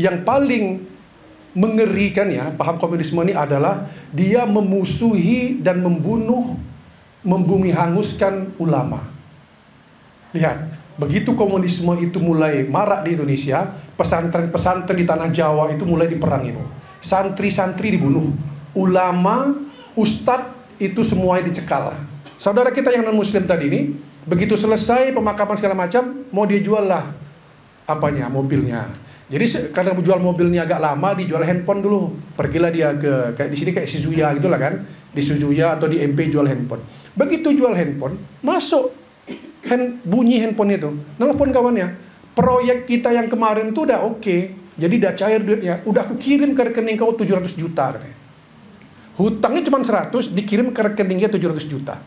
yang paling mengerikan ya, paham komunisme ini adalah dia memusuhi dan membunuh, membumi hanguskan ulama. Lihat, begitu komunisme itu mulai marak di Indonesia, pesantren-pesantren di tanah Jawa itu mulai diperangi. Santri-santri dibunuh, ulama, ustadz itu semuanya dicekal. Saudara kita yang non-muslim tadi ini, begitu selesai pemakaman segala macam, mau dia jual lah mobilnya. Jadi karena menjual mobilnya agak lama, dijual handphone dulu. Pergilah dia ke kayak di sini kayak Shizuya gitulah kan, di Shizuya atau di MP jual handphone. Begitu jual handphone, masuk bunyi handphone itu, nelfon kawannya. Proyek kita yang kemarin tuh udah oke, jadi udah cair duitnya. Udah aku kirim ke rekening kau 700 juta. Katanya. Hutangnya cuma 100, dikirim ke rekeningnya 700 juta.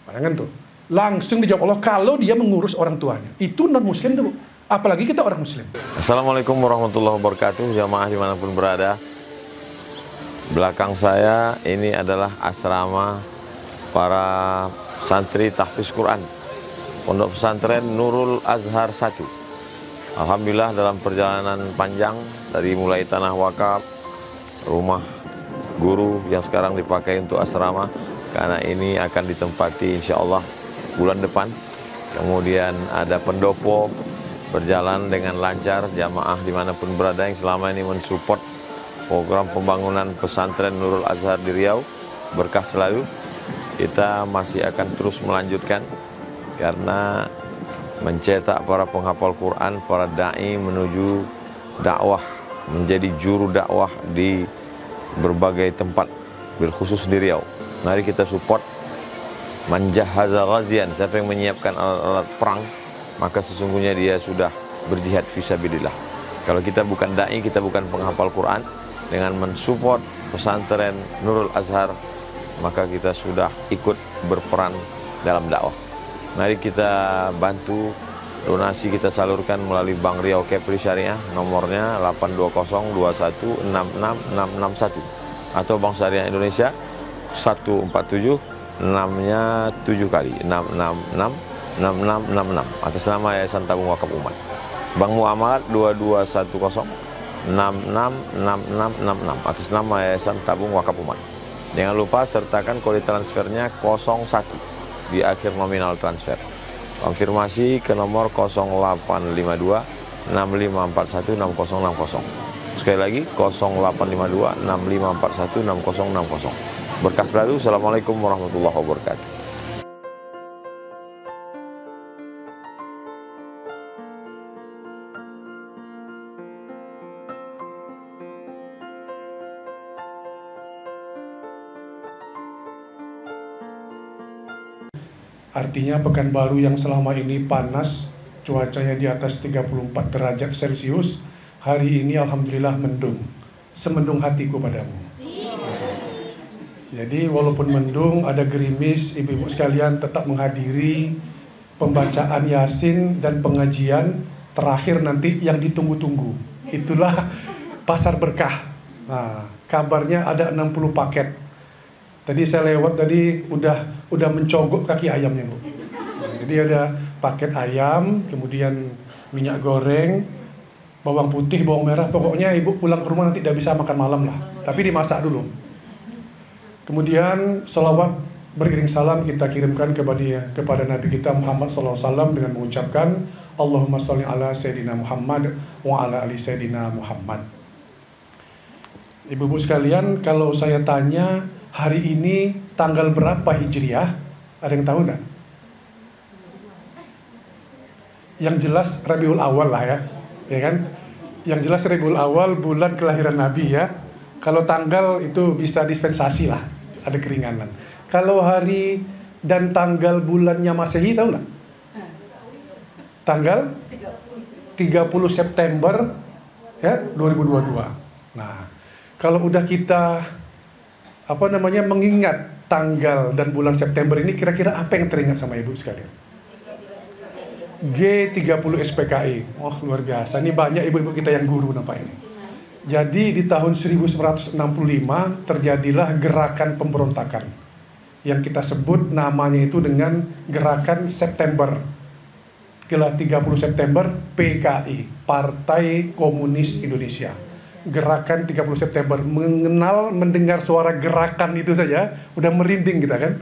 Bayangkan tuh. Langsung dijawab Allah kalau dia mengurus orang tuanya. Itu non muslim tuh. Apalagi kita orang muslim. Assalamualaikum warahmatullahi wabarakatuh. Jamaah dimanapun berada. Belakang saya ini adalah asrama para santri tahfiz Quran Pondok Pesantren Nurul Azhar 1. Alhamdulillah dalam perjalanan panjang dari mulai tanah wakaf, rumah guru yang sekarang dipakai untuk asrama, karena ini akan ditempati insya Allah bulan depan. Kemudian ada pendopo, berjalan dengan lancar, jamaah dimanapun berada yang selama ini mensupport program pembangunan pesantren Nurul Azhar di Riau, berkah selalu. Kita masih akan terus melanjutkan karena mencetak para penghafal Quran, para da'i menuju dakwah, menjadi juru dakwah di berbagai tempat, bilkhusus di Riau. Mari kita support. Manjahaza ghazian, siapa yang menyiapkan alat-alat perang, maka sesungguhnya dia sudah berjihad fisabilillah. Kalau kita bukan da'i, kita bukan penghafal Quran, dengan mensupport pesantren Nurul Azhar, maka kita sudah ikut berperan dalam dakwah. Mari kita bantu, donasi kita salurkan melalui Bank Riau Kepri Syariah, nomornya 82021666661, atau Bank Syariah Indonesia 147 6-nya 7 kali 66666 atas nama Yayasan Tabung Wakaf Umat. Bank Muamalat 2210 666666 atas nama Yayasan Tabung Wakaf Umat. Jangan lupa sertakan kode transfernya 01 di akhir nominal transfer. Konfirmasi ke nomor 0852 6541 6060. Sekali lagi 0852 6541 6060. Berkah selalu. Assalamualaikum warahmatullahi wabarakatuh. Artinya Pekanbaru yang selama ini panas, cuacanya di atas 34 derajat Celcius, hari ini alhamdulillah mendung. Semendung hatiku padamu. Jadi walaupun mendung, ada gerimis, ibu-ibu sekalian tetap menghadiri pembacaan Yasin dan pengajian terakhir nanti yang ditunggu-tunggu. Itulah pasar berkah. Nah, kabarnya ada 60 paket. Tadi saya lewat tadi udah mencogok kaki ayamnya, Bu. Jadi ada paket ayam, kemudian minyak goreng, bawang putih, bawang merah. Pokoknya ibu pulang ke rumah nanti tidak bisa makan malam lah. Tapi dimasak dulu. Kemudian salawat beriring salam kita kirimkan kepada Nabi kita Muhammad SAW dengan mengucapkan Allahumma sholli ala Sayyidina Muhammad wa ala ali Sayyidina Muhammad. Ibu-ibu sekalian, kalau saya tanya hari ini tanggal berapa Hijriah, ada yang tahu enggak? Yang jelas Rabiul Awal lah ya kan? Yang jelas Rabiul Awal bulan kelahiran Nabi ya. Kalau tanggal itu bisa dispensasi lah, ada keringanan. Kalau hari dan tanggal bulannya Masehi tahu nggak? Tanggal 30 September ya 2022. Nah, kalau udah kita mengingat tanggal dan bulan September ini, kira-kira apa yang teringat sama ibu sekalian? G30 SPKI. Oh, luar biasa. Ini banyak ibu-ibu kita yang guru nampak ini. Jadi di tahun 1965 terjadilah gerakan pemberontakan yang kita sebut namanya itu dengan Gerakan September. setelah 30 September, PKI, Partai Komunis Indonesia. Gerakan 30 September, mendengar suara gerakan itu saja, udah merinding kita kan.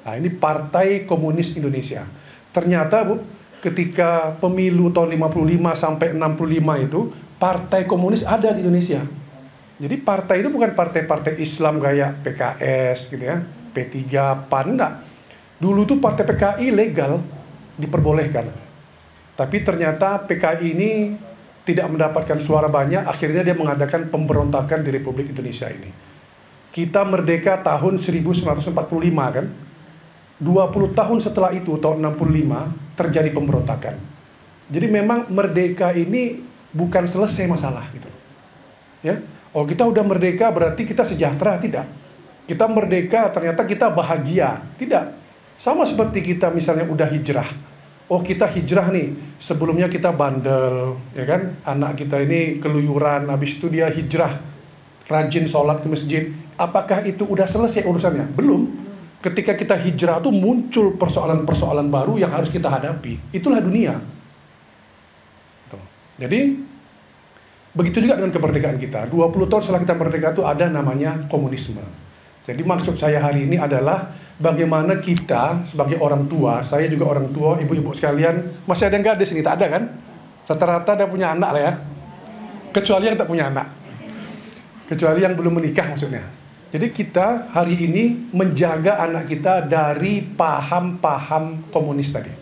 Nah, ini Partai Komunis Indonesia. Ternyata Bu, ketika pemilu tahun 55 sampai 65 itu, Partai Komunis ada di Indonesia. Jadi partai itu bukan partai-partai Islam kayak PKS gitu ya, P3, PAN, enggak. Dulu tuh partai PKI legal, diperbolehkan. Tapi ternyata PKI ini tidak mendapatkan suara banyak, akhirnya dia mengadakan pemberontakan di Republik Indonesia ini. Kita merdeka tahun 1945 kan. 20 tahun setelah itu, tahun 65, terjadi pemberontakan. Jadi memang merdeka ini bukan selesai masalah gitu. Ya. Oh, kita udah merdeka berarti kita sejahtera, tidak. Kita merdeka ternyata kita bahagia, tidak. Sama seperti kita misalnya udah hijrah. Oh, kita hijrah nih, sebelumnya kita bandel, ya kan? Anak kita ini keluyuran, habis itu dia hijrah, rajin sholat ke masjid. Apakah itu udah selesai urusannya? Belum. Ketika kita hijrah tuh muncul persoalan-persoalan baru yang harus kita hadapi. Itulah dunia. Jadi, begitu juga dengan kemerdekaan kita. 20 tahun setelah kita merdeka itu ada namanya komunisme. Jadi maksud saya hari ini adalah bagaimana kita sebagai orang tua, saya juga orang tua, ibu-ibu sekalian, masih ada yang gadis ini? Tak ada kan? Rata-rata ada punya anak lah ya. Kecuali yang tak punya anak. Kecuali yang belum menikah maksudnya. Jadi kita hari ini menjaga anak kita dari paham-paham komunis tadi.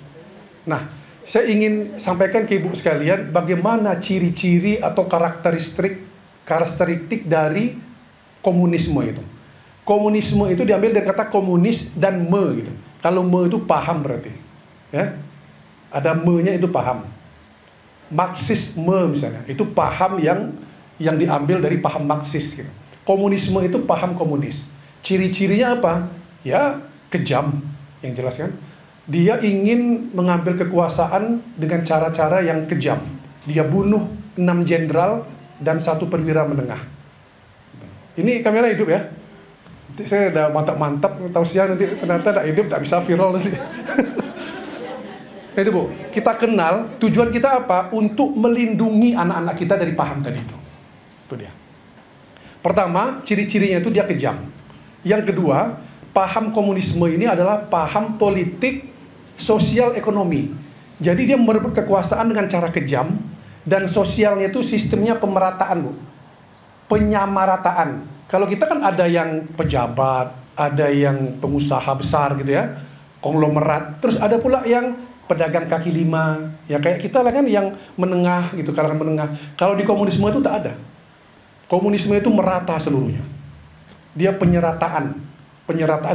Nah, saya ingin sampaikan ke ibu sekalian bagaimana ciri-ciri atau karakteristik dari komunisme itu. Komunisme itu diambil dari kata komunis dan me gitu. Kalau me itu paham berarti, ya. Ada me-nya itu paham. Marxisme misalnya, itu paham yang diambil dari paham Marxis gitu. Komunisme itu paham komunis. Ciri-cirinya apa? Ya, kejam, yang jelas kan. Dia ingin mengambil kekuasaan dengan cara-cara yang kejam. Dia bunuh 6 jenderal dan 1 perwira menengah. Ini kamera hidup ya. Nanti saya udah mantap-mantap, tahu siang nanti ternyata tak hidup, tak bisa viral nanti. Nah itu Bu, kita kenal tujuan kita apa? Untuk melindungi anak-anak kita dari paham tadi itu. Itu dia. Pertama, ciri-cirinya itu dia kejam. Yang kedua, paham komunisme ini adalah paham politik, sosial, ekonomi. Jadi dia merebut kekuasaan dengan cara kejam, dan sosialnya itu sistemnya pemerataan Bu. Penyamarataan. Kalau kita kan ada yang pejabat, ada yang pengusaha besar gitu ya, konglomerat, terus ada pula yang pedagang kaki lima, ya kayak kita lah kan yang menengah gitu, kalangan menengah. Kalau di komunisme itu tak ada. Komunisme itu merata seluruhnya. Dia penyerataan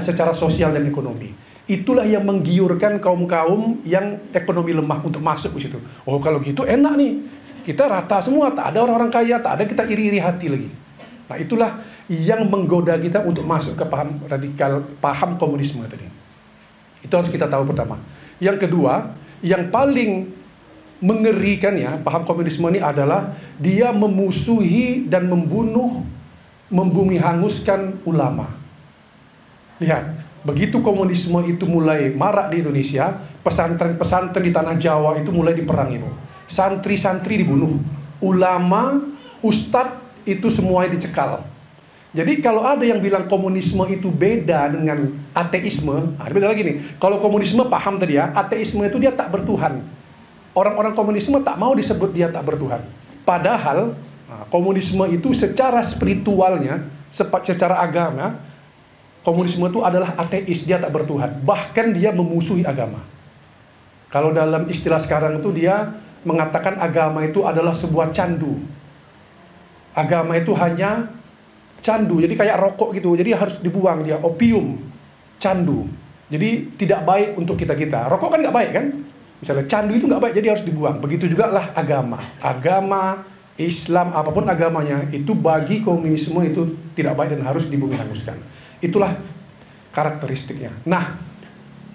secara sosial dan ekonomi. Itulah yang menggiurkan kaum-kaum yang ekonomi lemah untuk masuk ke situ. Oh kalau gitu enak nih, kita rata semua, tak ada orang-orang kaya, tak ada kita iri-iri hati lagi. Nah itulah yang menggoda kita untuk masuk ke paham radikal, paham komunisme tadi. Itu harus kita tahu pertama. Yang kedua, yang paling mengerikan ya, paham komunisme ini adalah dia memusuhi dan membunuh, membumi hanguskan ulama. Lihat, begitu komunisme itu mulai marak di Indonesia, pesantren-pesantren di tanah Jawa itu mulai diperangi. Santri-santri dibunuh, ulama, ustadz itu semuanya dicekal. Jadi kalau ada yang bilang komunisme itu beda dengan ateisme, beda lagi nih. Kalau komunisme paham tadi ya, ateisme itu dia tak bertuhan. Orang-orang komunisme tak mau disebut dia tak bertuhan. Padahal komunisme itu secara spiritualnya, secara agama, komunisme itu adalah ateis, dia tak bertuhan. Bahkan dia memusuhi agama. Kalau dalam istilah sekarang itu dia mengatakan agama itu adalah sebuah candu. Agama itu hanya candu, jadi kayak rokok gitu, jadi harus dibuang dia, opium, candu. Jadi tidak baik untuk kita-kita. Rokok kan nggak baik kan? Misalnya candu itu nggak baik, jadi harus dibuang. Begitu juga lah agama. Agama, Islam, apapun agamanya, itu bagi komunisme itu tidak baik dan harus dibumi hanguskan. Itulah karakteristiknya. Nah,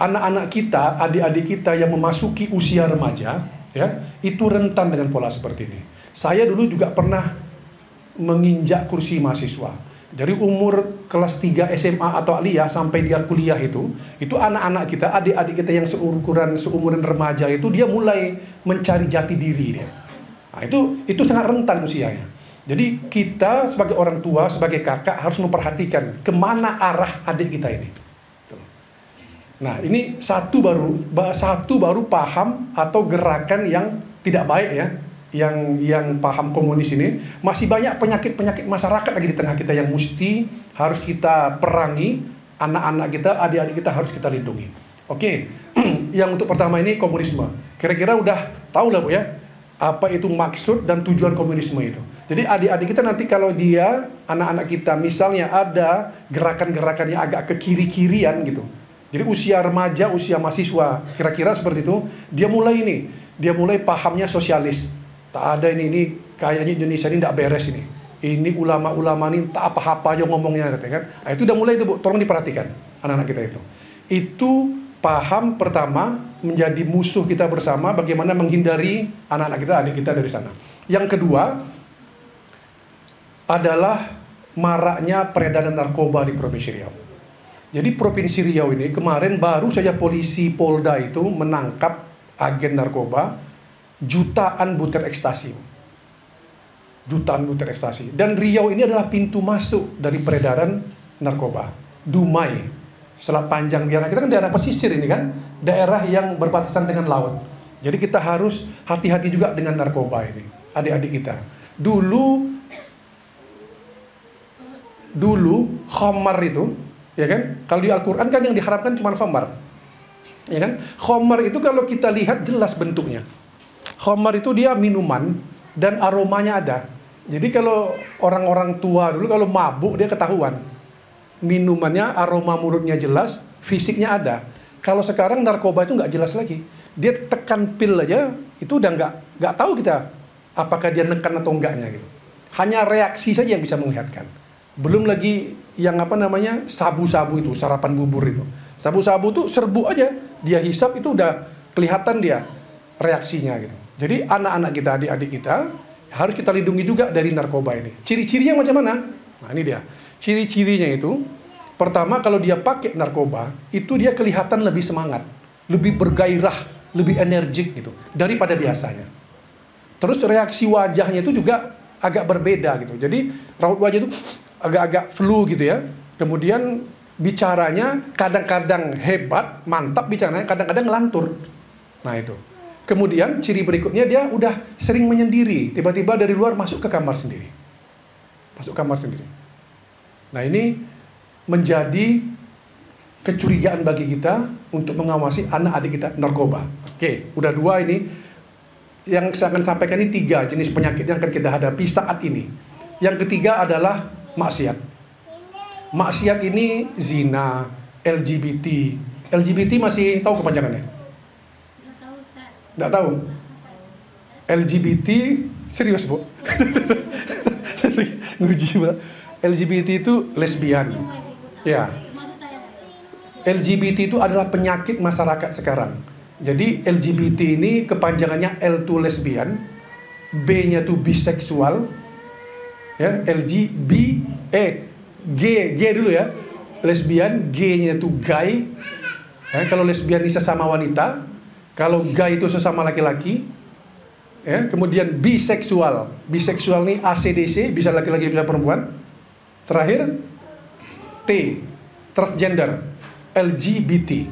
anak-anak kita, adik-adik kita yang memasuki usia remaja, ya, itu rentan dengan pola seperti ini. Saya dulu juga pernah menginjak kursi mahasiswa. Jadi umur kelas 3 SMA atau aliyah sampai dia kuliah itu anak-anak kita, adik-adik kita yang seumuran remaja itu dia mulai mencari jati diri dia. Nah, itu sangat rentan usianya. Jadi kita sebagai orang tua, sebagai kakak harus memperhatikan kemana arah adik kita ini. Nah, ini satu baru paham atau gerakan yang tidak baik ya. Yang paham komunis ini, masih banyak penyakit-penyakit masyarakat lagi di tengah kita yang mesti harus kita perangi. Anak-anak kita, adik-adik kita harus kita lindungi. Oke, yang untuk pertama ini komunisme. Kira-kira udah tahu lah Bu ya, apa itu maksud dan tujuan komunisme itu. Jadi adik-adik kita nanti kalau dia, anak-anak kita misalnya ada gerakan-gerakan yang agak ke kiri-kirian gitu. Jadi usia remaja, usia mahasiswa, kira-kira seperti itu, dia mulai pahamnya sosialis. Tak ada ini kayaknya Indonesia ini tidak beres ini. Ini ulama-ulama ini tak apa-apa aja ngomongnya katanya kan. Nah, itu udah mulai itu Bu, tolong diperhatikan anak-anak kita itu. Itu paham pertama menjadi musuh kita bersama, bagaimana menghindari anak-anak kita, adik kita dari sana. Yang kedua adalah maraknya peredaran narkoba di Provinsi Riau. Jadi Provinsi Riau ini kemarin baru saja polisi Polda itu menangkap agen narkoba jutaan butir ekstasi. Dan Riau ini adalah pintu masuk dari peredaran narkoba. Dumai, Selat Panjang, daerah kita kan daerah pesisir ini kan, daerah yang berbatasan dengan laut. Jadi kita harus hati-hati juga dengan narkoba ini, adik-adik kita. Dulu khamar itu, ya kan? Kalau di Al-Quran kan yang diharapkan cuma khamar, ya kan? Khamar itu kalau kita lihat jelas bentuknya. Khamar itu dia minuman dan aromanya ada. Jadi kalau orang-orang tua dulu kalau mabuk dia ketahuan. Minumannya, aroma mulutnya jelas, fisiknya ada. Kalau sekarang narkoba itu nggak jelas lagi. Dia tekan pil aja, itu udah nggak tahu kita apakah dia nekan atau enggaknya gitu. Hanya reaksi saja yang bisa melihatkan. Belum lagi yang sabu-sabu itu, sarapan bubur itu. Sabu-sabu itu serbu aja, dia hisap itu udah kelihatan dia reaksinya gitu. Jadi anak-anak kita, adik-adik kita harus kita lindungi juga dari narkoba ini. Ciri-cirinya macam mana? Nah ini dia. Ciri-cirinya itu, pertama kalau dia pakai narkoba, itu dia kelihatan lebih semangat, lebih bergairah, lebih energik gitu, daripada biasanya. Terus reaksi wajahnya itu juga agak berbeda gitu. Jadi raut wajah itu agak-agak flu gitu ya. Kemudian bicaranya kadang-kadang hebat, mantap bicaranya, kadang-kadang ngelantur. Nah itu. Kemudian ciri berikutnya dia udah sering menyendiri, tiba-tiba dari luar masuk ke kamar sendiri. Nah ini menjadi kecurigaan bagi kita untuk mengawasi anak-adik kita narkoba. Oke, udah dua ini. Yang saya akan sampaikan ini 3 jenis penyakit yang akan kita hadapi saat ini. Yang ketiga adalah maksiat. Maksiat ini zina, LGBT. LGBT masih tahu kepanjangannya? Nggak tahu? LGBT, serius Bu? Nguji Bu. LGBT itu lesbian. Ya. LGBT itu adalah penyakit masyarakat sekarang. Jadi LGBT ini kepanjangannya L itu lesbian, B-nya itu biseksual, ya, G dulu ya. Lesbian, G-nya itu gay. Ya, kalau lesbian ini sesama wanita, kalau gay itu sesama laki-laki, ya. Kemudian biseksual ini ACDC, bisa laki-laki bisa perempuan. Terakhir T, transgender, LGBT.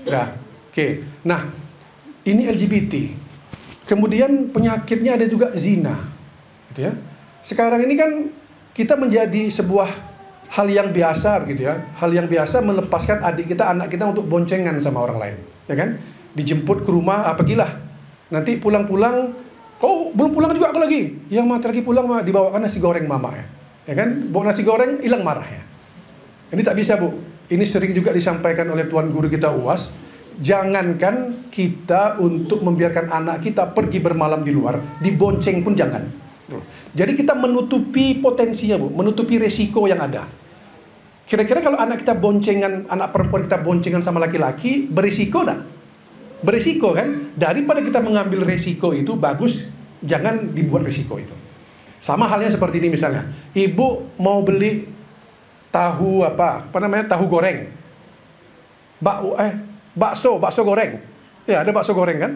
Nah, oke. Nah, ini LGBT. Kemudian penyakitnya ada juga zina, gitu ya. Sekarang ini kan kita menjadi sebuah hal yang biasa, gitu ya. Hal yang biasa melepaskan adik kita, anak kita untuk boncengan sama orang lain. Ya kan, dijemput ke rumah, apagilah nanti pulang-pulang, belum pulang juga aku lagi, yang mati lagi pulang dibawakan nasi goreng mama ya kan, bawa nasi goreng hilang marah ya. Ini tak bisa Bu, ini sering juga disampaikan oleh Tuan Guru kita UAS, jangankan kita untuk membiarkan anak kita pergi bermalam di luar, dibonceng pun jangan. Jadi kita menutupi potensinya Bu, menutupi resiko yang ada. Kira-kira kalau anak kita boncengan, anak perempuan kita boncengan sama laki-laki, berisiko enggak? Berisiko kan? Daripada kita mengambil resiko itu, bagus jangan dibuat resiko itu. Sama halnya seperti ini misalnya, ibu mau beli tahu apa namanya, tahu goreng, bakso goreng, ya ada bakso goreng kan.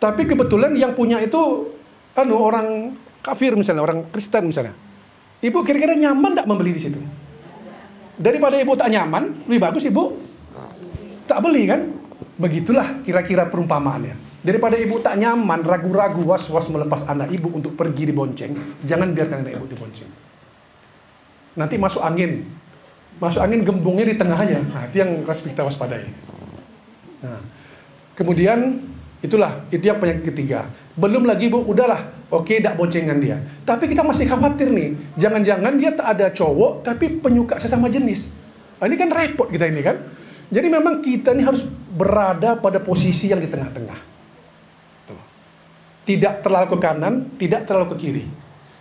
Tapi kebetulan yang punya itu orang kafir misalnya, orang Kristen misalnya. Ibu kira-kira nyaman tak membeli di situ? Daripada ibu tak nyaman, lebih bagus ibu tak beli kan? Begitulah kira-kira perumpamaannya. Daripada ibu tak nyaman, ragu-ragu, was-was melepas anak ibu untuk pergi dibonceng, jangan biarkan anak ibu dibonceng. Nanti masuk angin gembungnya di tengah aja. Nah, itu yang harus kita waspadai. Nah, kemudian itu yang penyakit ketiga. Belum lagi bu, udahlah, oke, tak boncengan dia. Tapi kita masih khawatir nih, jangan-jangan dia tak ada cowok, tapi penyuka sesama jenis. Nah, ini kan repot kita ini kan. Jadi memang kita ini harus berada pada posisi yang di tengah-tengah. Tidak terlalu ke kanan, tidak terlalu ke kiri.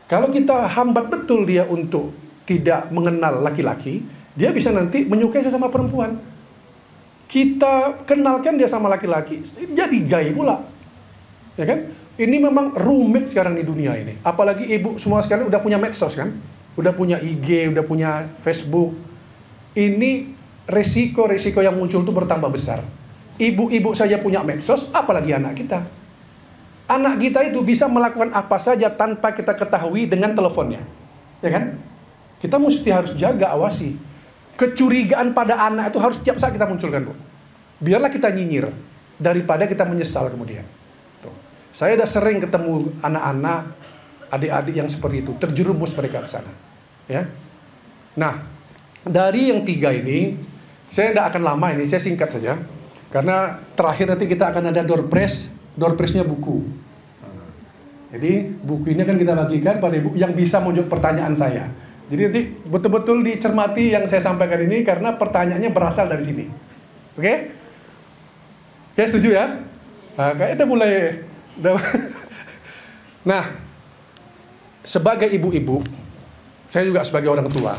Kalau kita hambat betul dia untuk tidak mengenal laki-laki, dia bisa nanti menyukai sesama perempuan. Kita kenalkan dia sama laki-laki, jadi gay pula. Ya kan? Ini memang rumit sekarang di dunia ini. Apalagi ibu semua sekalian udah punya medsos kan? Udah punya IG, udah punya Facebook. Ini resiko-resiko yang muncul itu bertambah besar. Ibu-ibu saja punya medsos, apalagi anak kita. Anak kita itu bisa melakukan apa saja tanpa kita ketahui dengan teleponnya. Ya kan? Kita mesti harus jaga, awasi. Kecurigaan pada anak itu harus tiap saat kita munculkan, Bu. Biarlah kita nyinyir daripada kita menyesal kemudian. Tuh. Saya udah sering ketemu anak-anak, adik-adik yang seperti itu, terjerumus mereka ke sana. Ya. Nah, dari yang 3 ini, saya tidak akan lama ini, saya singkat saja. Karena terakhir nanti kita akan ada door prize-nya buku. Jadi buku ini akan kita bagikan pada ibu yang bisa menjawab pertanyaan saya. Jadi nanti betul-betul dicermati yang saya sampaikan ini karena pertanyaannya berasal dari sini. Oke? Oke, setuju ya? Nah, kayaknya udah mulai. Nah, sebagai ibu-ibu, saya juga sebagai orang tua,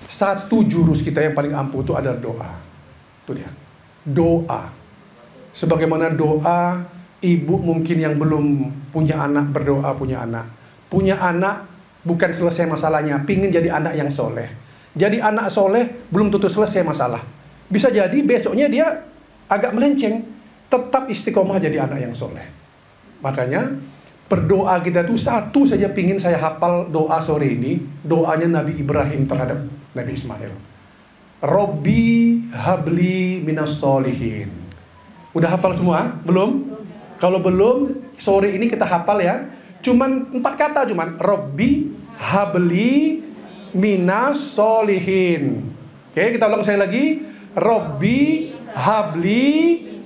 satu jurus kita yang paling ampuh itu adalah doa. Itu dia. Doa. Sebagaimana doa, ibu mungkin yang belum punya anak berdoa punya anak. Punya anak bukan selesai masalahnya, pingin jadi anak yang soleh. Jadi anak soleh belum tentu selesai masalah. Bisa jadi besoknya dia agak melenceng, tetap istiqomah jadi anak yang soleh. Makanya berdoa kita tuh satu saja pingin saya hafal doa sore ini, doanya Nabi Ibrahim terhadap Nabi Ismail. Robbi habli minas solihin. Udah hafal semua? Belum? Kalau belum, sore ini kita hafal ya. Cuman 4 kata cuman. Robbi habli minas solihin. Oke, kita ulang sekali lagi. Robbi habli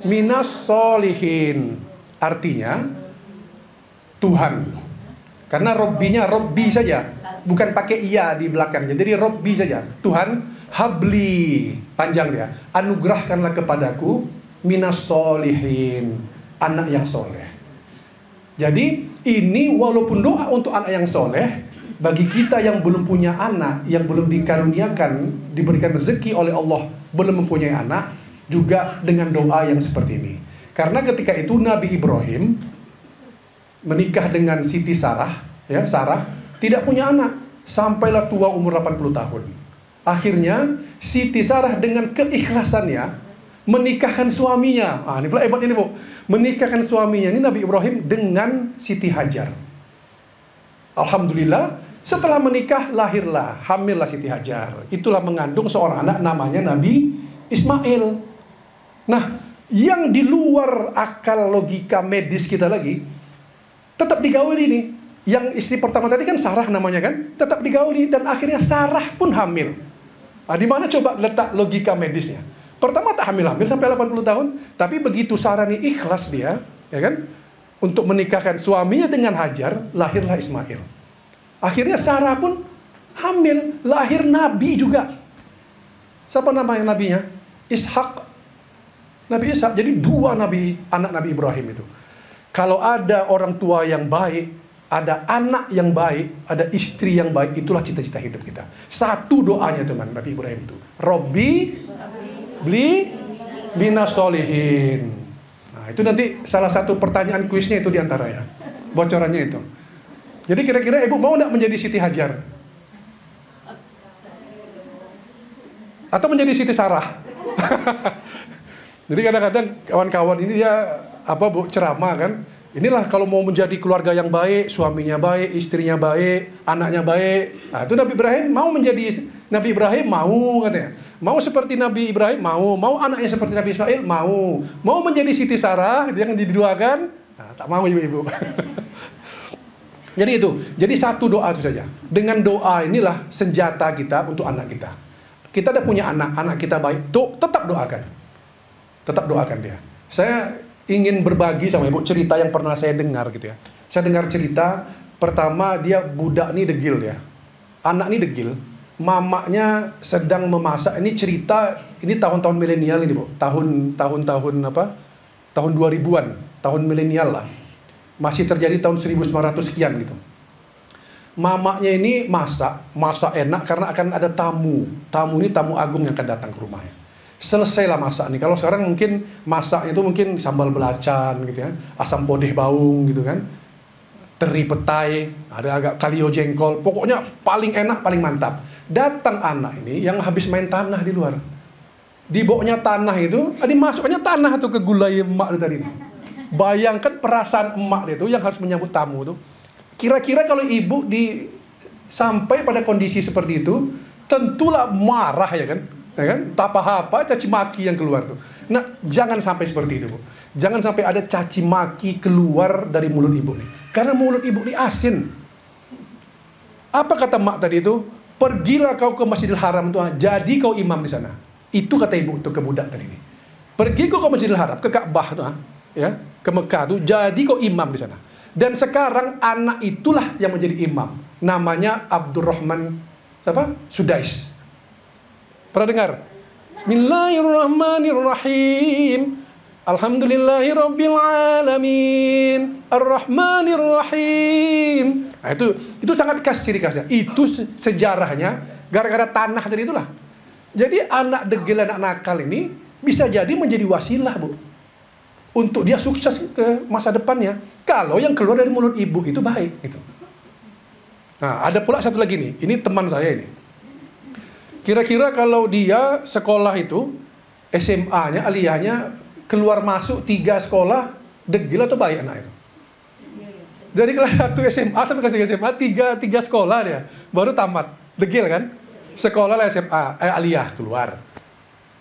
minas solihin. Artinya Tuhan. Karena Robbinya Robbi saja, bukan pakai iya di belakangnya. Jadi Robbi saja. Tuhan, habli, panjang dia. Anugerahkanlah kepadaku minas solihin, anak yang soleh. Jadi ini walaupun doa untuk anak yang soleh, bagi kita yang belum punya anak, yang belum dikaruniakan, diberikan rezeki oleh Allah, belum mempunyai anak, juga dengan doa yang seperti ini. Karena ketika itu Nabi Ibrahim menikah dengan Siti Sarah, ya Sarah tidak punya anak, sampailah tua umur 80 tahun. Akhirnya Siti Sarah dengan keikhlasannya menikahkan suaminya. Ini pula hebat ini, Bu. Menikahkan suaminya ini Nabi Ibrahim dengan Siti Hajar. Alhamdulillah, setelah menikah lahirlah, hamillah Siti Hajar. Itulah mengandung seorang anak namanya Nabi Ismail. Nah, yang di luar akal logika medis kita lagi, tetap digauli nih. Yang istri pertama tadi kan Sarah namanya kan, tetap digauli dan akhirnya Sarah pun hamil. Nah, di mana coba letak logika medisnya? Pertama tak hamil-hamil sampai 80 tahun, tapi begitu Sarah ini ikhlas dia, ya kan, untuk menikahkan suaminya dengan Hajar, lahirlah Ismail. Akhirnya Sarah pun hamil, lahir Nabi juga. Siapa namanya nabinya? Ishak. Nabi Ishak. Jadi 2 nabi, anak Nabi Ibrahim itu. Kalau ada orang tua yang baik, ada anak yang baik, ada istri yang baik, itulah cita-cita hidup kita. Satu doanya teman Nabi Ibrahim itu. Robbi beli minas solihin. Nah, itu nanti salah satu pertanyaan kuisnya itu diantara ya. Bocorannya itu. Jadi kira-kira ibu mau nggak menjadi Siti Hajar? Atau menjadi Siti Sarah? Jadi kadang-kadang kawan-kawan ini dia ceramah kan. Inilah kalau mau menjadi keluarga yang baik, suaminya baik, istrinya baik, anaknya baik. Nah, itu Nabi Ibrahim mau menjadi Nabi Ibrahim, mau katanya. Mau seperti Nabi Ibrahim, mau anaknya seperti Nabi Ismail, mau menjadi Siti Sarah yang diduakan. Nah, tak mau ibu-ibu. Jadi itu. Jadi satu doa itu saja. Dengan doa inilah senjata kita untuk anak kita. Kita udah punya anak kita baik, tetap doakan. Tetap doakan dia. Saya ingin berbagi sama ibu cerita yang pernah saya dengar gitu ya. Saya dengar cerita, pertama dia budak nih degil ya. Anak nih degil, mamanya sedang memasak. Ini cerita, ini tahun-tahun milenial ini bu. Tahun 2000-an, tahun milenial lah. Masih terjadi tahun 1900 sekian gitu. Mamanya ini masak enak karena akan ada tamu. Tamu ini tamu agung yang akan datang ke rumahnya. Selesailah masak nih. Kalau sekarang mungkin masak itu mungkin sambal belacan gitu ya, asam podeh baung gitu kan, teri petai, ada agak kalio jengkol, pokoknya paling enak, paling mantap. Datang anak ini yang habis main tanah di luar. Diboknya tanah itu, dimasukkannya tanah tuh ke gulai emak itu tadi. Bayangkan perasaan emak itu yang harus menyambut tamu tuh. Kira-kira kalau ibu sampai pada kondisi seperti itu, tentulah marah ya kan? Ya kan? Tak apa-apa caci maki yang keluar tuh. Nah, jangan sampai seperti itu, Bu. Jangan sampai ada caci maki keluar dari mulut ibu nih. Karena mulut ibu ini asin. Apa kata mak tadi itu? Pergilah kau ke Masjidil Haram tuh, jadi kau imam di sana. Itu kata ibu tuh ke budak tadi ini. Pergi kau ke Masjidil Haram, ke Ka'bah tuh, ya, ke Mekah tuh, jadi kau imam di sana. Dan sekarang anak itulah yang menjadi imam. Namanya Abdurrahman Sudais. Pernah dengar? Bismillahirrahmanirrahim. Alhamdulillahirabbil alamin. Arrahmanirrahim. Nah, itu sangat khas ciri khasnya. Itu sejarahnya gara-gara tanah tadi itulah. Jadi anak degil, anak nakal ini bisa jadi menjadi wasilah, Bu, untuk dia sukses ke masa depannya. Kalau yang keluar dari mulut ibu itu baik gitu. Nah, ada pula satu lagi nih. Ini teman saya ini. Kira-kira kalau dia sekolah itu, SMA-nya, aliyahnya, keluar masuk 3 sekolah, degil atau baik anak itu? Dari kelas 1 SMA sampai kelas 3 SMA, 3 sekolah dia, baru tamat. Degil kan? Sekolah lah SMA, aliyah keluar.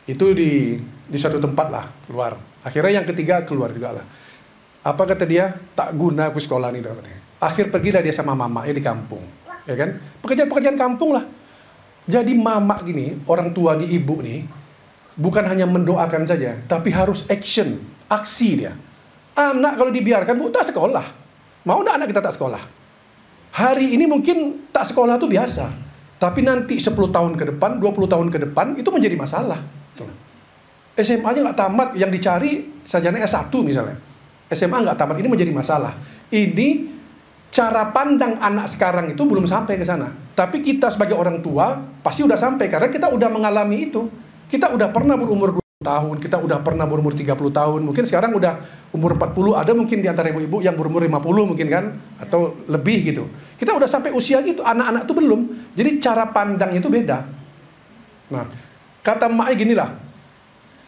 Itu di suatu tempat lah, keluar. Akhirnya yang ketiga keluar juga lah. Apa kata dia? Tak guna aku sekolah ini. Akhir pergilah dia sama mamanya di kampung. Ya kan? Pekerjaan-pekerjaan kampung lah. Jadi mama gini, orang tua nih, ibu nih, bukan hanya mendoakan saja, tapi harus action, aksi dia. Anak kalau dibiarkan, Bu, tak sekolah. Mau enggak anak kita tak sekolah? Hari ini mungkin tak sekolah itu biasa. Tapi nanti 10 tahun ke depan, 20 tahun ke depan, itu menjadi masalah. SMA-nya nggak tamat, yang dicari sarjana S1 misalnya. SMA nggak tamat, ini menjadi masalah. Ini cara pandang anak sekarang itu belum sampai ke sana. Tapi kita sebagai orang tua pasti udah sampai, karena kita udah mengalami itu. Kita udah pernah berumur 20 tahun, kita udah pernah berumur 30 tahun. Mungkin sekarang udah umur 40, ada mungkin di antara ibu-ibu yang berumur 50 mungkin kan, atau lebih gitu. Kita udah sampai usia gitu, anak-anak tuh belum. Jadi cara pandang itu beda. Nah, kata emaknya gini lah,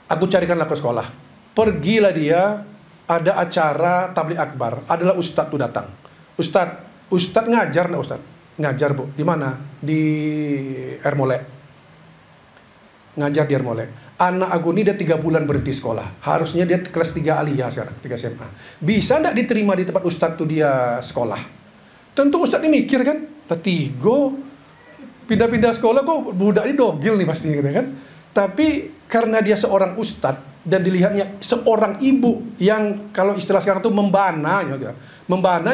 aku carikanlah ke sekolah. Pergilah dia, ada acara tabligh akbar, adalah ustadz tuh datang. Ustadz ngajar enggak Ustadz? Ngajar, Bu. Di mana? Di Ermole. Ngajar di Ermole. Anak aku ini dia 3 bulan berhenti sekolah. Harusnya dia kelas 3 aliyah sekarang, 3 SMA. Bisa enggak diterima di tempat Ustadz tuh dia sekolah? Tentu Ustadz ini mikir kan, Tigo pindah-pindah sekolah kok budak ini dogil nih pasti gitu kan. Tapi karena dia seorang ustadz dan dilihatnya seorang ibu yang kalau istilah sekarang tuh membananya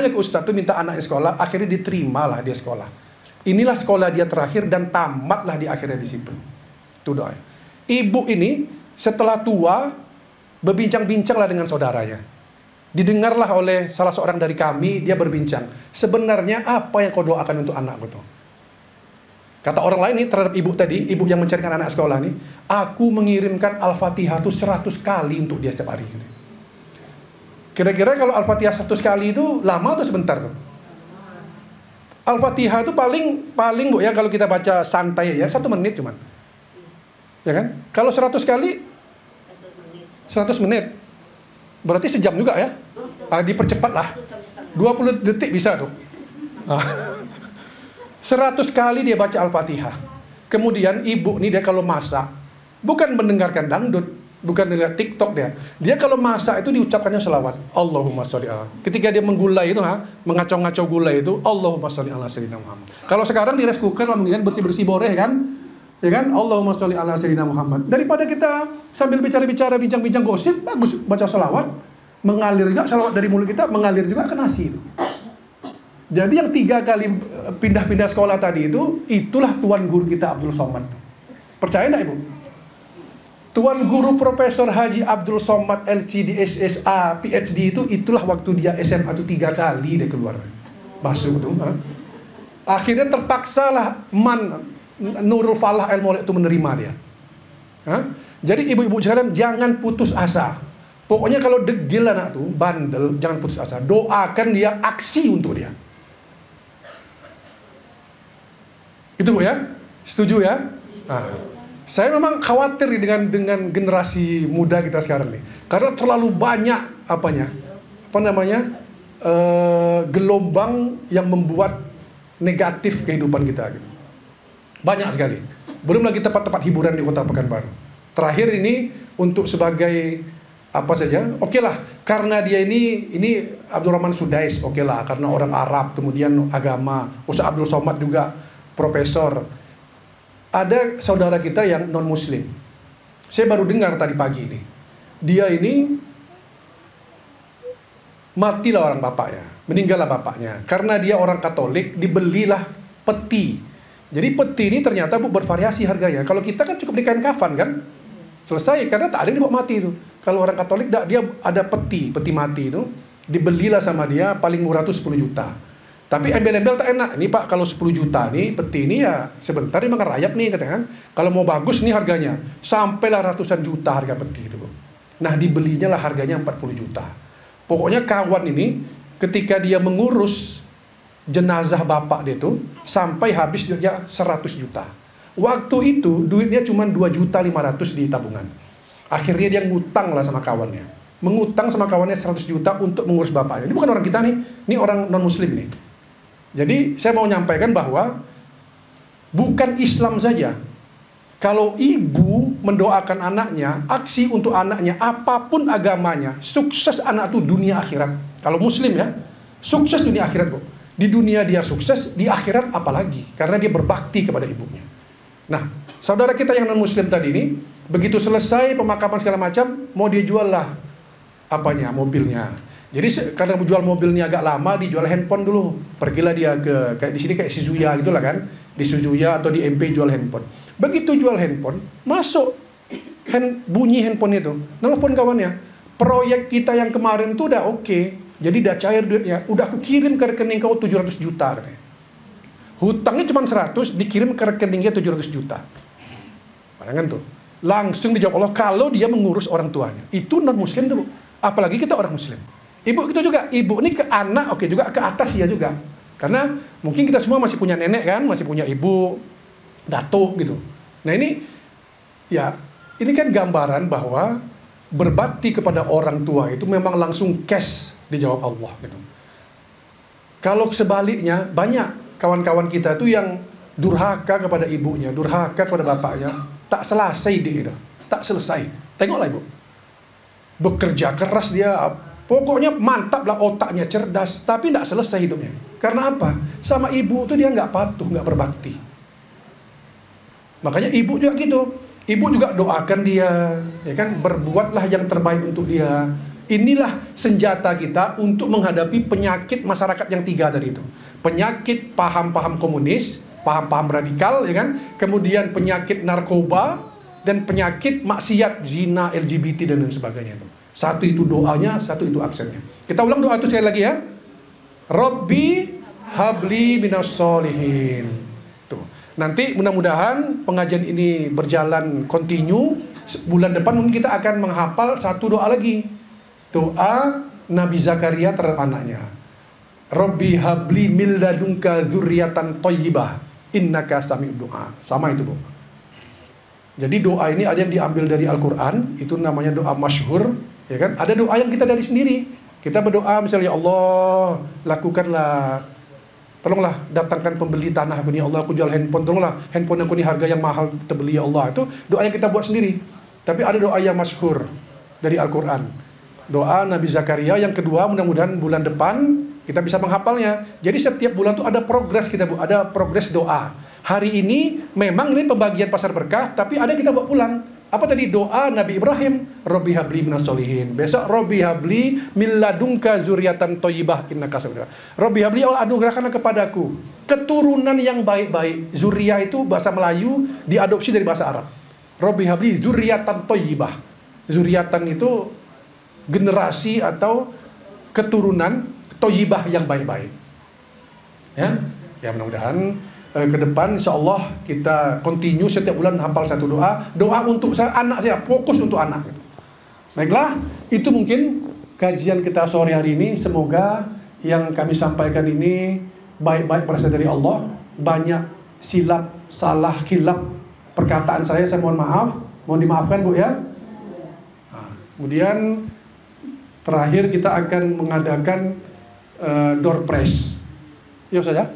ke ustadz tuh minta anaknya sekolah, akhirnya diterimalah dia sekolah. Inilah sekolah dia terakhir dan tamatlah di akhirnya di situ. Itu doa. Ibu ini setelah tua berbincang-bincanglah dengan saudaranya. Didengarlah oleh salah seorang dari kami, dia berbincang. Sebenarnya apa yang kau doakan untuk anakku tuh? Kata orang lain nih terhadap ibu tadi, ibu yang mencarikan anak sekolah nih, aku mengirimkan Al-Fatihah tuh 100 kali untuk dia setiap hari. Kira-kira kalau Al-Fatihah 100 kali itu lama atau sebentar tuh? Al-Fatihah itu paling Bu ya, kalau kita baca santai ya 1 menit cuman. Ya kan? Kalau 100 kali 100 menit. Berarti sejam juga ya. Dipercepat lah. 20 detik bisa tuh. 100 kali dia baca Al-Fatihah. Kemudian ibu nih dia kalau masak, bukan mendengarkan dangdut, bukan dengar TikTok dia. Dia kalau masak itu diucapkannya selawat. Allahumma sholli ala. Ketika dia menggulai itu, mengacau-ngacau gulai itu, Allahumma sholli ala sayyidina Muhammad. Kalau sekarang di rice cooker mungkin bersih-bersih boreh kan? Ya kan? Allahumma sholli ala sayyidina Muhammad. Daripada kita sambil bicara-bicara, bincang-bincang gosip, bagus baca selawat. Mengalir juga selawat dari mulut kita, mengalir juga ke nasi itu. Jadi yang 3 kali pindah-pindah sekolah tadi itu, itulah tuan guru kita Abdul Somad. Percaya enggak Ibu? Tuan guru Profesor Haji Abdul Somad LCD SSA PhD itulah waktu dia SMA itu 3 kali dia keluar masuk itu. Akhirnya terpaksalah Nurul Falah El Maulid itu menerima dia. Jadi ibu-ibu sekalian jangan putus asa. Pokoknya kalau degil anak tuh bandel, jangan putus asa. Doakan dia, aksi untuk dia. Itu Bu ya? Setuju ya? Saya memang khawatir nih dengan generasi muda kita sekarang nih. Karena terlalu banyak gelombang yang membuat negatif kehidupan kita gitu. Banyak sekali. Belum lagi tempat-tempat hiburan di Kota Pekanbaru. Terakhir ini untuk sebagai apa saja, oke lah, karena dia ini Abdurrahman Sudais, oke lah, karena orang Arab, kemudian agama. Ustaz Abdul Somad juga profesor. Ada saudara kita yang non muslim. Saya baru dengar tadi pagi ini. Dia ini matilah orang bapaknya, meninggallah bapaknya. Karena dia orang Katolik, dibelilah peti. Jadi peti ini ternyata Bu bervariasi harganya. Kalau kita kan cukup dikain kafan kan? Selesai, karena tak ada yang dibawa mati itu. Kalau orang Katolik dia ada peti mati itu, dibelilah sama dia paling murah itu 10 juta. Tapi embel-embel tak enak. Ini Pak, kalau 10 juta nih peti ini ya sebentar dia makan rayap nih katanya kan. Kalau mau bagus nih harganya, sampailah ratusan juta harga peti itu. Nah, dibelinya lah harganya 40 juta. Pokoknya kawan ini ketika dia mengurus jenazah bapak dia itu sampai habis dia 100 juta. Waktu itu duitnya cuma 2.500.000 di tabungan. Akhirnya dia ngutang lah sama kawannya. Mengutang sama kawannya 100 juta untuk mengurus bapaknya. Ini bukan orang kita nih, ini orang non muslim nih. Jadi saya mau nyampaikan bahwa bukan Islam saja. Kalau ibu mendoakan anaknya, aksi untuk anaknya, apapun agamanya, sukses anak itu dunia akhirat. Kalau muslim ya, sukses dunia akhirat kok. Di dunia dia sukses, di akhirat apalagi. Karena dia berbakti kepada ibunya. Nah, saudara kita yang non muslim tadi ini, begitu selesai pemakaman segala macam, mau dia jual lah mobilnya. Jadi karena jual mobilnya agak lama, dijual handphone dulu. Pergilah dia ke kayak di sini kayak Shizuya gitulah kan, di Shizuya atau di MP jual handphone. Begitu jual handphone, masuk bunyi handphone itu, nelfon kawannya. Proyek kita yang kemarin tuh udah oke, jadi udah cair duitnya, udah aku kirim ke rekening kau 700 juta katanya. Hutangnya cuma 100, dikirim ke rekeningnya 700 juta. Bayangkan tuh. Langsung dijawab Allah kalau dia mengurus orang tuanya. Itu non muslim tuh, apalagi kita orang muslim. Ibu kita juga, ibu ini ke anak, oke juga ke atas ya juga. Karena mungkin kita semua masih punya nenek kan, masih punya ibu, datuk gitu. Nah ini kan gambaran bahwa berbakti kepada orang tua itu memang langsung cash dijawab Allah gitu. Kalau sebaliknya banyak kawan-kawan kita itu yang durhaka kepada ibunya, durhaka kepada bapaknya, tak selesai dia itu, tak selesai. Tengoklah ibu, bekerja keras dia. Pokoknya mantap lah otaknya, cerdas, tapi tidak selesai hidupnya. Karena apa? Sama ibu tuh dia nggak patuh, nggak berbakti. Makanya ibu juga gitu. Ibu juga doakan dia, ya kan? Berbuatlah yang terbaik untuk dia. Inilah senjata kita untuk menghadapi penyakit masyarakat yang 3 tadi itu. Penyakit paham-paham komunis, paham-paham radikal, ya kan? Kemudian penyakit narkoba dan penyakit maksiat, zina, LGBT dan lain sebagainya itu. Satu itu doanya, satu itu aksennya. Kita ulang doa itu sekali lagi ya. Rabbi habli minas solihin. Tuh. Nanti mudah-mudahan pengajian ini berjalan continue. Bulan depan mungkin kita akan menghafal satu doa lagi. Doa Nabi Zakaria terhadap anaknya. Rabbi habli min ladunka dzurriatan thayyibah innaka sami'ud du'a. Sama itu, Bu. Jadi doa ini ada yang diambil dari Al-Qur'an, itu namanya doa masyhur, ya kan? Ada doa yang kita dari sendiri. Kita berdoa misalnya, ya Allah, lakukanlah, tolonglah datangkan pembeli tanah aku ni, ya Allah, aku jual handphone, tolonglah handphone aku ni harga yang mahal terbeli, ya Allah. Itu doa yang kita buat sendiri. Tapi ada doa yang masyhur dari Al-Qur'an. Doa Nabi Zakaria yang kedua, mudah-mudahan bulan depan kita bisa menghafalnya. Jadi setiap bulan tuh ada progres kita, Bu, ada progres doa. Hari ini memang ini pembagian pasar berkah, tapi ada yang kita bawa pulang. Apa tadi? Doa Nabi Ibrahim, Rabbi habli minas solihin. Besok Rabbi habli min ladunka dzurriatan thayyibah innaka sami'ud du'a. Rabbi habli, Allah anugerahkanlah kepadaku keturunan yang baik-baik. Zuriyah itu bahasa Melayu diadopsi dari bahasa Arab. Rabbi habli dzurriatan thayyibah. Zuriatan itu generasi atau keturunan thayyibah yang baik-baik. Ya mudah-mudahan ke depan insya Allah kita continue setiap bulan hafal satu doa untuk anak saya, fokus untuk anak. Baiklah, itu mungkin kajian kita sore hari ini. Semoga yang kami sampaikan ini baik-baik berasal dari Allah. Banyak silap, salah, khilaf perkataan saya mohon maaf, mohon dimaafkan, Bu, ya. Nah, kemudian terakhir kita akan mengadakan door prize. Ya saja.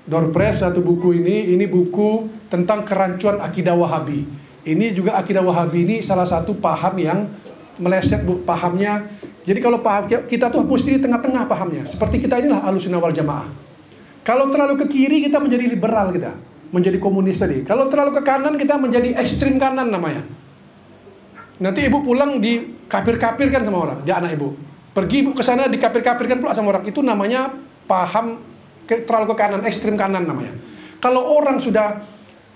Door prize satu buku ini buku tentang kerancuan akidah Wahabi. Ini juga akidah Wahabi ini salah satu paham yang meleset, Bu, pahamnya. Jadi kalau paham kita tuh mesti di tengah-tengah pahamnya. Seperti kita inilah Ahlussunnah wal Jamaah. Kalau terlalu ke kiri kita menjadi liberal, kita menjadi komunis tadi. Kalau terlalu ke kanan kita menjadi ekstrim kanan namanya. Nanti ibu pulang dikafir-kafirkan sama orang, dia anak ibu. Pergi ibu ke sana dikafir-kafirkan pula sama orang. Itu namanya paham terlalu ke kanan, ekstrim kanan namanya. Kalau orang sudah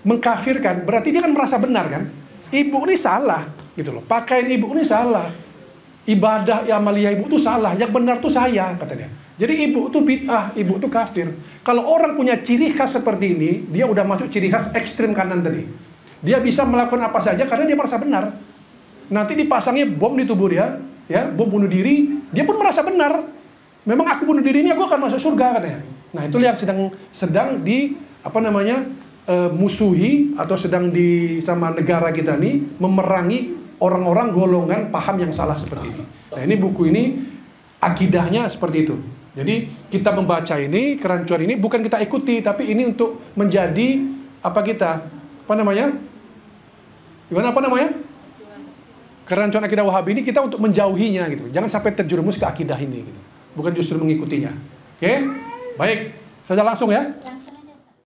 mengkafirkan, berarti dia kan merasa benar kan? Ibu ini salah, gitu loh. Pakaian ibu ini salah. Ibadah amalia ibu itu salah, yang benar tuh saya, katanya. Jadi ibu itu bid'ah, ibu itu kafir. Kalau orang punya ciri khas seperti ini, dia udah masuk ciri khas ekstrim kanan tadi. Dia bisa melakukan apa saja karena dia merasa benar. Nanti dipasangnya bom di tubuh dia, ya, bom bunuh diri, dia pun merasa benar. Memang aku bunuh diri ini aku akan masuk surga, katanya. Nah, itu yang sedang di musuhi atau sedang di sama negara kita nih memerangi orang-orang golongan paham yang salah seperti ini. Nah, ini buku ini akidahnya seperti itu. Jadi kita membaca ini, kerancuan ini bukan kita ikuti, tapi ini untuk menjadi kerancuan akidah Wahabi ini kita untuk menjauhinya gitu. Jangan sampai terjerumus ke akidah ini gitu. Bukan justru mengikutinya. Oke? Baik, saja langsung ya.